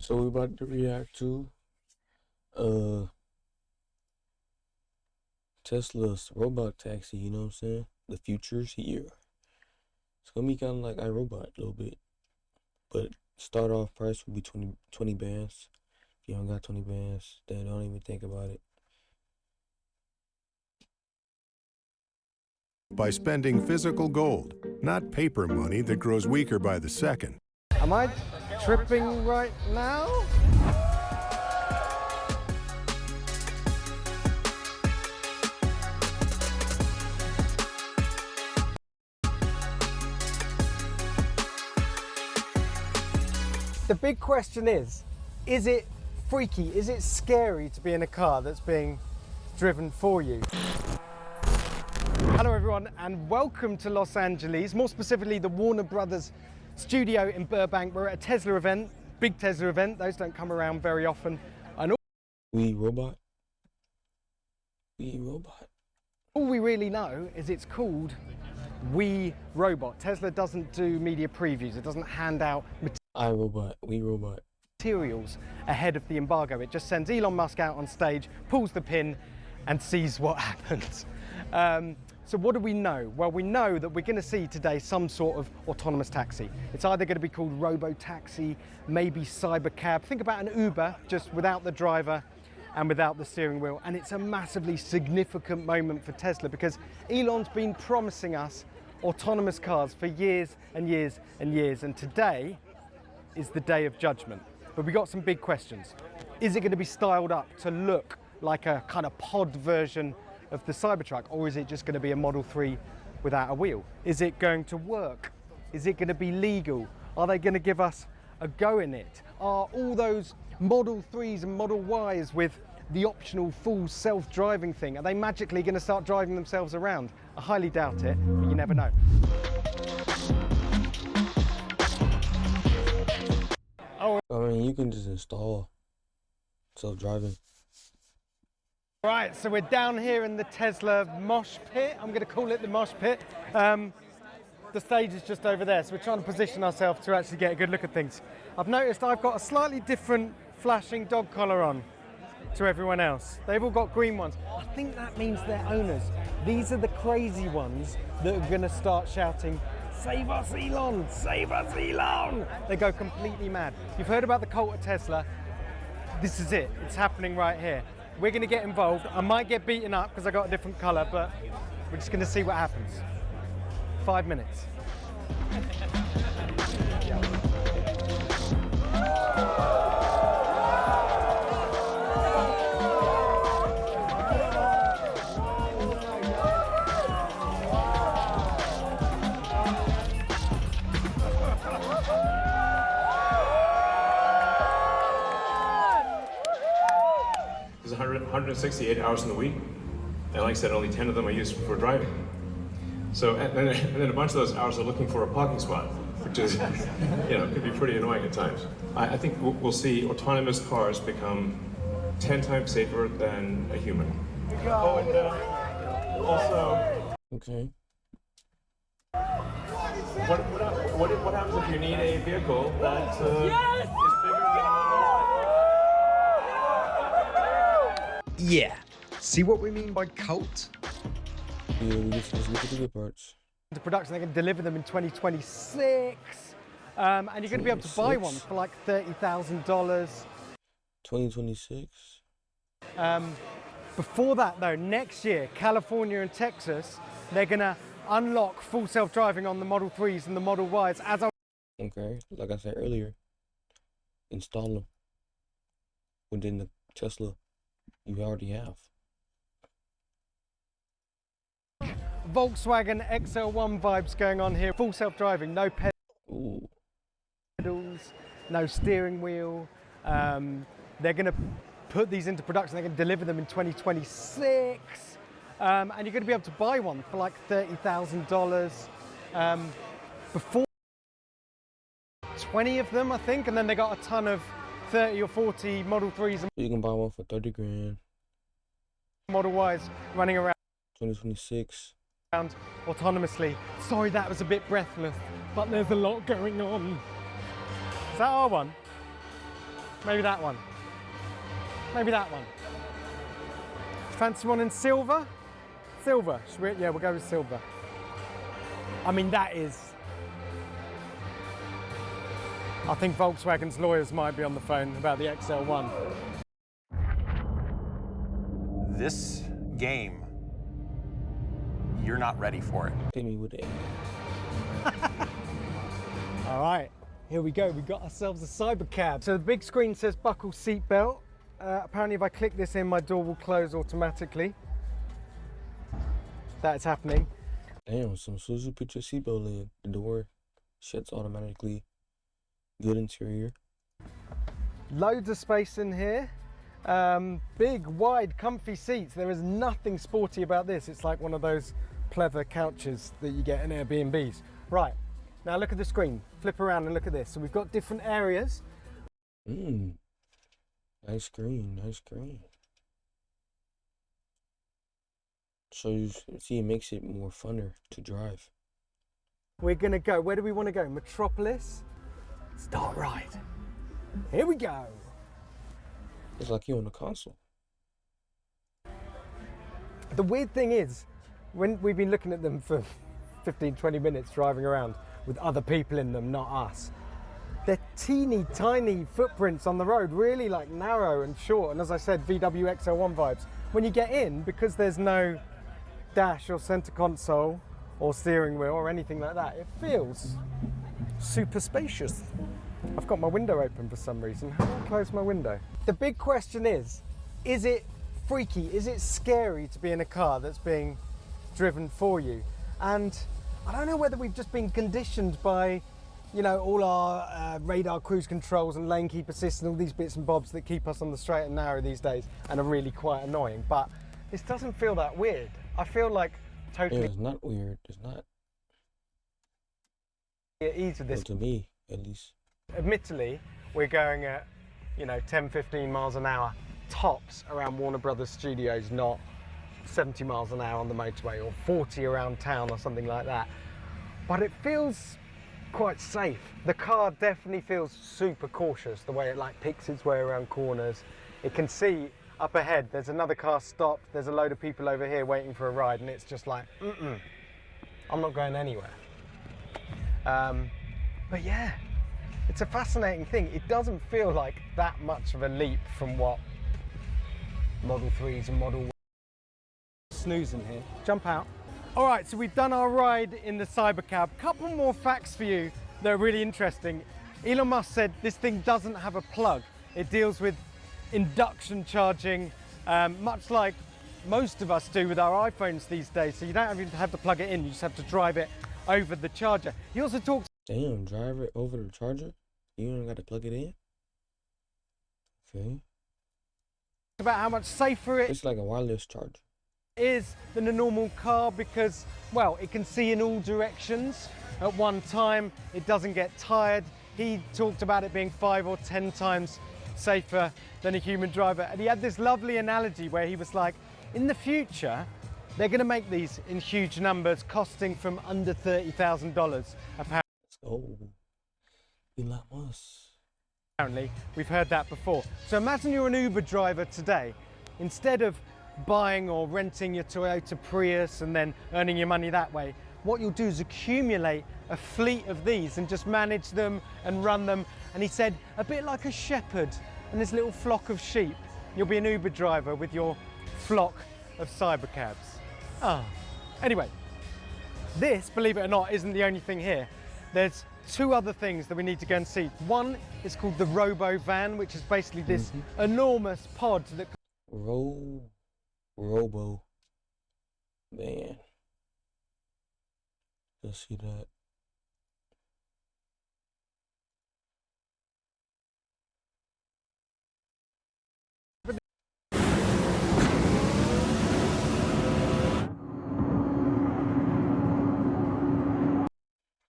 So we're about to react to Tesla's robot taxi, you know what I'm saying? The future's here. It's gonna be kinda like iRobot a little bit. But start off price will be 20 bands. If you don't got 20 bands, then don't even think about it. By spending physical gold, not paper money that grows weaker by the second. Am I tripping right now? The big question is it freaky? Is it scary to be in a car that's being driven for you? Hello everyone and welcome to Los Angeles, more specifically the Warner Brothers studio in Burbank. We're at a Tesla event, big Tesla event. Those don't come around very often. And We robot. all we really know is it's called We Robot. Tesla doesn't do media previews. It doesn't hand out iRobot, We Robot. materials ahead of the embargo. It just sends Elon Musk out on stage, pulls the pin and sees what happens. So what do we know? Well, we know that we're going to see today some sort of autonomous taxi. It's either going to be called robo-taxi, maybe cybercab. Think about an Uber, just without the driver and without the steering wheel. And it's a massively significant moment for Tesla because Elon's been promising us autonomous cars for years and years and years. And today is the day of judgment. But we got some big questions. Is it going to be styled up to look like a kind of pod version of the Cybertruck, or is it just going to be a Model 3 without a wheel? Is it going to work? Is it going to be legal? Are they going to give us a go in it? Are all those Model 3s and Model Ys with the optional full self-driving thing, are they magically going to start driving themselves around? I highly doubt it, but you never know. I mean, you can just install self-driving. Right, so we're down here in the Tesla mosh pit. I'm going to call it the mosh pit. The stage is just over there, so we're trying to position ourselves to actually get a good look at things. I've noticed I've got a slightly different flashing dog collar on to everyone else. They've all got green ones. I think that means they're owners. These are the crazy ones that are going to start shouting, "Save us, Elon! Save us, Elon!" They go completely mad. You've heard about the cult of Tesla. This is it. It's happening right here. We're going to get involved. I might get beaten up because I got a different colour, but we're just going to see what happens. 5 minutes. There's 168 hours in the week, and like I said, only 10 of them are used for driving. So, and then a bunch of those hours are looking for a parking spot, which is, could be pretty annoying at times. I think we'll see autonomous cars become 10 times safer than a human. Oh, and also, Okay. what happens if you need a vehicle that is bigger than a Yeah. See what we mean by cult? Yeah, we just look at the good parts. Into production, they're going to deliver them in 2026. And you're going to be able to buy one for like $30,000. 2026? Before that though, next year, California and Texas, they're going to unlock full self-driving on the Model 3s and the Model Ys. Okay, like I said earlier, install them within the Tesla you already have. Volkswagen XL1 vibes going on here. Full self-driving, no Ooh. pedals, no steering wheel. They're going to put these into production. They're going to deliver them in 2026. And you're going to be able to buy one for like $30,000. Before 20 of them, I think, and then they got a ton of 30 or 40 Model 3s and You can buy one for 30 grand. Model Ys running around 2026. autonomously. Sorry, that was a bit breathless, but there's a lot going on. Is that our one? Maybe that one. Maybe that one. Fancy one in silver? Silver. Yeah, we'll go with silver. I mean, that is... I think Volkswagen's lawyers might be on the phone about the XL1. This game, you're not ready for it. Hit me with it. All right, here we go. We got ourselves a cybercab. So the big screen says buckle seatbelt. Apparently if I click this in, my door will close automatically. That's happening. Damn, so as soon as you put your seatbelt in, the door shuts automatically. Good interior. Loads of space in here. Big, wide, comfy seats. There is nothing sporty about this. It's like one of those pleather couches that you get in Airbnbs. Right, now look at the screen. Flip around and look at this. So we've got different areas. Nice screen, nice screen. So you see, it makes it more funner to drive. We're gonna go, where do we wanna go? Metropolis? Start right. Here we go. It's like you're on the console. The weird thing is, when we've been looking at them for 15, 20 minutes driving around with other people in them, not us, they're teeny tiny footprints on the road, really like narrow and short. And as I said, VW XL1 vibes. When you get in, because there's no dash or center console or steering wheel or anything like that, it feels super spacious. I've got my window open for some reason. How do I close my window? The big question is it freaky? Is it scary to be in a car that's being driven for you? And I don't know whether we've just been conditioned by, you know, all our radar cruise controls and lane keep assist and all these bits and bobs that keep us on the straight and narrow these days and are really quite annoying. But this doesn't feel that weird. I feel like totally... Yeah, it's not weird. It's not. At ease with this. Well, to me, at least. Admittedly, we're going at, you know, 10, 15 miles an hour tops around Warner Brothers Studios, not 70 miles an hour on the motorway or 40 around town or something like that. But it feels quite safe. The car definitely feels super cautious, the way it like picks its way around corners. It can see up ahead, there's another car stopped, there's a load of people over here waiting for a ride, and it's just like, I'm not going anywhere. But yeah, it's a fascinating thing. It doesn't feel like that much of a leap from what Model 3s and Model 1. Snoozing here. Jump out. All right, so we've done our ride in the Cybercab. Couple more facts for you that are really interesting. Elon Musk said this thing doesn't have a plug. It deals with induction charging, much like most of us do with our iPhones these days. So you don't even have to plug it in, you just have to drive it over the charger. He also talks... Damn, drive it over the charger? You don't got to plug it in? Okay. about how much safer it It's like a wireless charger. is than a normal car because, well, it can see in all directions at one time. It doesn't get tired. He talked about it being 5 or 10 times safer than a human driver. And he had this lovely analogy where he was like, in the future, they're going to make these in huge numbers, costing from under $30,000 apparently. Oh, Elon Musk. Apparently, we've heard that before. So imagine you're an Uber driver today. Instead of buying or renting your Toyota Prius and then earning your money that way, what you'll do is accumulate a fleet of these and just manage them and run them. And he said, a bit like a shepherd and his little flock of sheep. You'll be an Uber driver with your flock of cybercabs. Anyway, this, believe it or not, isn't the only thing here. There's two other things that we need to go and see. One is called the Robo Van, which is basically this enormous pod that... Robo Van. Let's see that.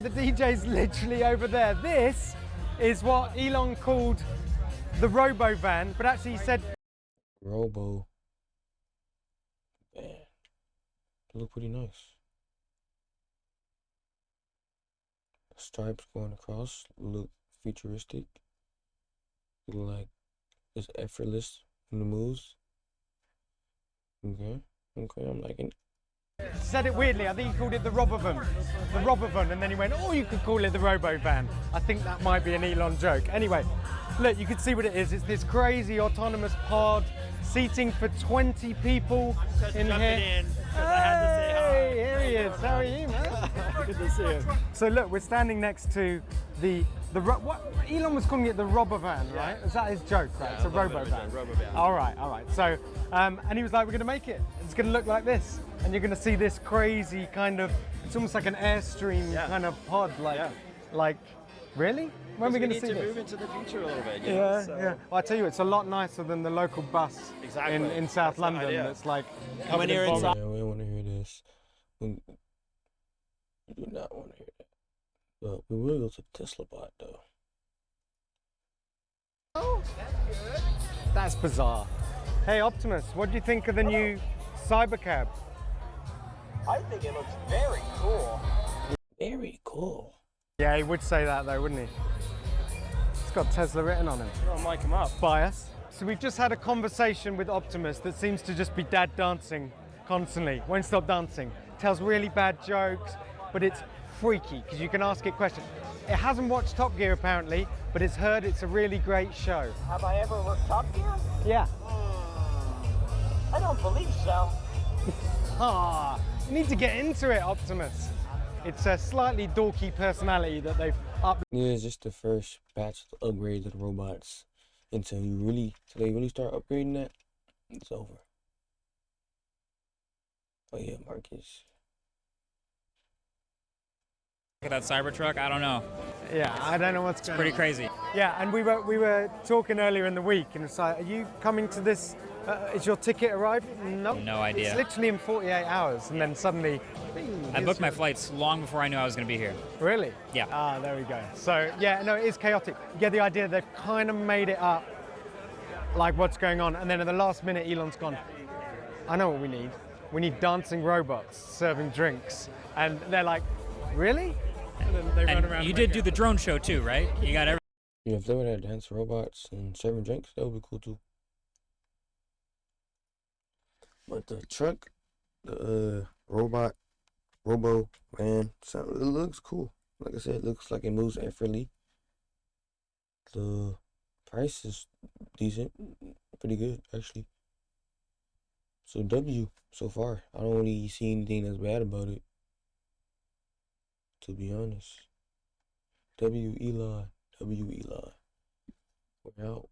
The DJ's literally over there. This is what Elon called the Robo Van, but actually he said... Robo Van. They look pretty nice. Stripes going across look futuristic. Look like It's effortless in the moves. Okay, I'm liking it. Said it weirdly. I think he called it the Robovan. The Robovan, and then he went, oh, you could call it the Robovan. I think that might be an Elon joke. Anyway, look, you can see what it is. It's this crazy autonomous pod, seating for 20 people in here. Hey, here he is. How are you, man? Good to see you. So look, we're standing next to what Elon was calling it, the Robovan, right? Is that his joke? Right? It's a Robovan. All right. So, and he was like, we're going to make it. It's going to look like this, and you're going to see this crazy kind of. It's almost like an Airstream kind of pod, like, really? When are we going to see this? We need to move into the future a little bit. Yeah. Well, I tell you, it's a lot nicer than the local bus in South London. That's like when you're inside. Yeah, we don't want to hear this. We do not want to hear that. But we will go to Tesla bot though. Oh, that's bizarre. Hey Optimus, what do you think of the new Cybercab? I think it looks very cool. Very cool. Yeah, he would say that though, wouldn't he? It's got Tesla written on it. I'll mic him up. Bias. So we've just had a conversation with Optimus that seems to just be dad dancing constantly. Won't stop dancing. Tells really bad jokes, but it's freaky because you can ask it questions. It hasn't watched Top Gear apparently, but it's heard it's a really great show. Have I ever looked Top Gear? Yeah. I don't believe so. You need to get into it, Optimus. It's a slightly dorky personality that they've up. Yeah, it's just the first batch of upgrades of the robots. Until they really start upgrading that, it's over. Oh yeah, Marcus. Look at that Cybertruck, I don't know. Yeah, I don't know what's going on. Pretty crazy. Yeah, and we were talking earlier in the week, and it's like, are you coming to this? Is your ticket arrived? No. No idea. It's literally in 48 hours, and then suddenly. I booked my flights long before I knew I was going to be here. Really? Yeah. Ah, there we go. So yeah, no, it is chaotic. You get the idea they've kind of made it up, like what's going on, and then at the last minute, Elon's gone. I know what we need. We need dancing robots serving drinks, and they're like, really? And then they run around. And you did do the drone show too, right? You got everything. Yeah, if they would have dance robots and serving drinks, that would be cool too. But the truck, the Robo van, it looks cool. Like I said, it looks like it moves effortlessly. The price is decent, pretty good actually. So W so far. I don't really see anything that's bad about it, to be honest. W Elon. We're out.